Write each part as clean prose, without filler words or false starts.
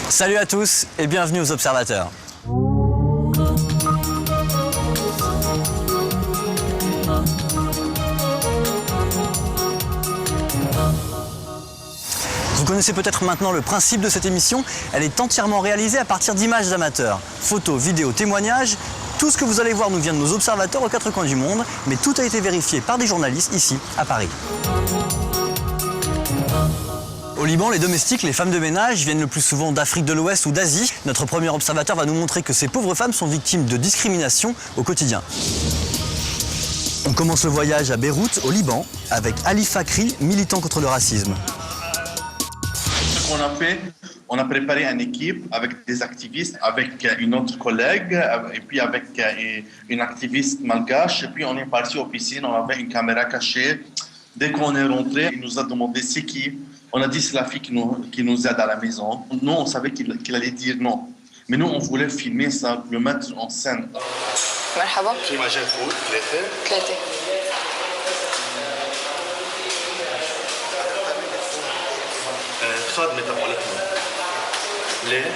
Salut à tous et bienvenue aux Observateurs. Vous connaissez peut-être maintenant le principe de cette émission. Elle est entièrement réalisée à partir d'images d'amateurs. Photos, vidéos, témoignages. Tout ce que vous allez voir nous vient de nos observateurs aux quatre coins du monde, mais tout a été vérifié par des journalistes ici, à Paris. Au Liban, les domestiques, les femmes de ménage viennent le plus souvent d'Afrique de l'Ouest ou d'Asie. Notre premier observateur va nous montrer que ces pauvres femmes sont victimes de discrimination au quotidien. On commence le voyage à Beyrouth, au Liban, avec Ali Fakri, militant contre le racisme. Ce qu'on a fait, on a préparé une équipe avec des activistes, avec une autre collègue, et puis avec une activiste malgache. Et puis on est parti aux piscines, on avait une caméra cachée. Dès qu'on est rentré, il nous a demandé c'est qui. On a dit c'est la fille qui nous aide à la maison. Nous, on savait qu'il allait dire non. Mais nous, on voulait filmer ça, le mettre en scène. مرحبا. في مجال فوت ثلاثة. خادمة تبعولتنا. ليه؟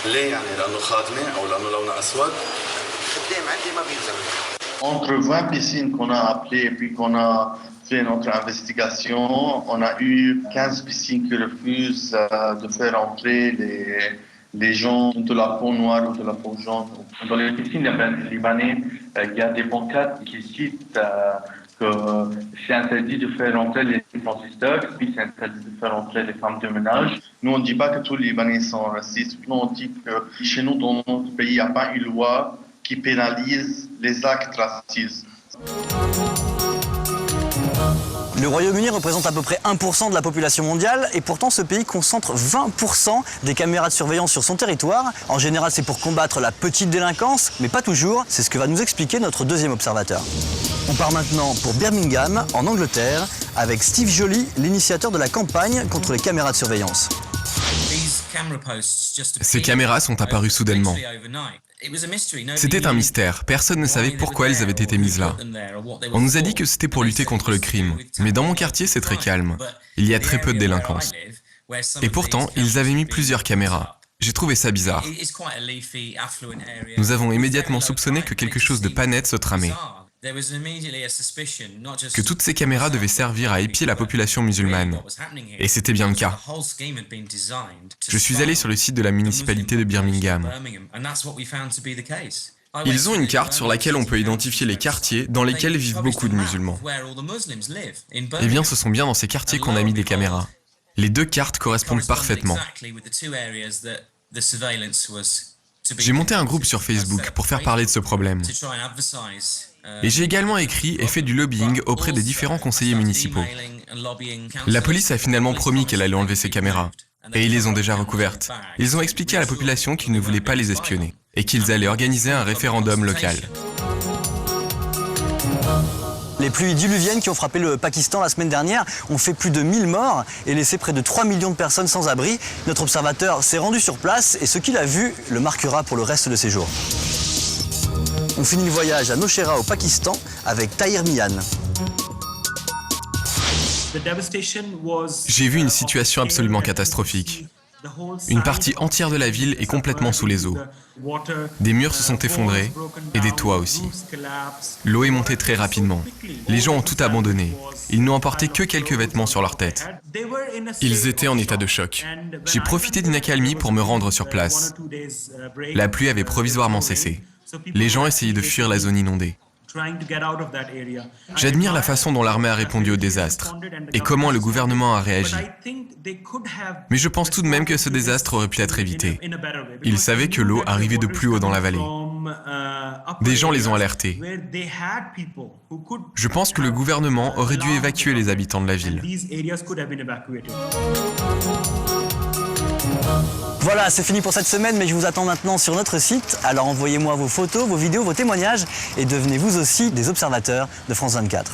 ليه يعني؟ لأنه خادمة أو لأنه لونها أسود؟ قدام عندي ما بيلزم. Entre 20 piscines qu'on a appelées et puis qu'on a fait notre investigation, on a eu 15 piscines qui refusent de faire entrer les gens de la peau noire ou de la peau jaune. Dans les piscines libanaises, il y a des pancartes qui citent que c'est interdit de faire entrer les transistors, puis c'est interdit de faire entrer les femmes de ménage. Nous, on ne dit pas que tous les Libanais sont racistes. Nous, on dit que chez nous, dans notre pays, il n'y a pas une loi qui pénalise les actes racistes. Le Royaume-Uni représente à peu près 1% de la population mondiale et pourtant ce pays concentre 20% des caméras de surveillance sur son territoire. En général, c'est pour combattre la petite délinquance, mais pas toujours. C'est ce que va nous expliquer notre deuxième observateur. On part maintenant pour Birmingham, en Angleterre, avec Steve Joly, l'initiateur de la campagne contre les caméras de surveillance. Ces caméras sont apparues soudainement. C'était un mystère, personne ne savait pourquoi elles avaient été mises là. On nous a dit que c'était pour lutter contre le crime, mais dans mon quartier c'est très calme, il y a très peu de délinquance. Et pourtant, ils avaient mis plusieurs caméras. J'ai trouvé ça bizarre. Nous avons immédiatement soupçonné que quelque chose de pas net se tramait. Que toutes ces caméras devaient servir à épier la population musulmane. Et c'était bien le cas. Je suis allé sur le site de la municipalité de Birmingham. Ils ont une carte sur laquelle on peut identifier les quartiers dans lesquels vivent beaucoup de musulmans. Eh bien, ce sont bien dans ces quartiers qu'on a mis des caméras. Les deux cartes correspondent parfaitement. J'ai monté un groupe sur Facebook pour faire parler de ce problème. Et j'ai également écrit et fait du lobbying auprès des différents conseillers municipaux. La police a finalement promis qu'elle allait enlever ces caméras. Et ils les ont déjà recouvertes. Ils ont expliqué à la population qu'ils ne voulaient pas les espionner et qu'ils allaient organiser un référendum local. Les pluies diluviennes qui ont frappé le Pakistan la semaine dernière ont fait plus de 1000 morts et laissé près de 3 millions de personnes sans abri. Notre observateur s'est rendu sur place et ce qu'il a vu le marquera pour le reste de ses jours. On finit le voyage à Nowshera au Pakistan avec Tahir Mian. J'ai vu une situation absolument catastrophique. Une partie entière de la ville est complètement sous les eaux. Des murs se sont effondrés et des toits aussi. L'eau est montée très rapidement. Les gens ont tout abandonné. Ils n'ont emporté que quelques vêtements sur leur tête. Ils étaient en état de choc. J'ai profité d'une accalmie pour me rendre sur place. La pluie avait provisoirement cessé. Les gens essayaient de fuir la zone inondée. J'admire la façon dont l'armée a répondu au désastre et comment le gouvernement a réagi. Mais je pense tout de même que ce désastre aurait pu être évité. Ils savaient que l'eau arrivait de plus haut dans la vallée. Des gens les ont alertés. Je pense que le gouvernement aurait dû évacuer les habitants de la ville. Voilà, c'est fini pour cette semaine, mais je vous attends maintenant sur notre site. Alors envoyez-moi vos photos, vos vidéos, vos témoignages et devenez vous aussi des observateurs de France 24.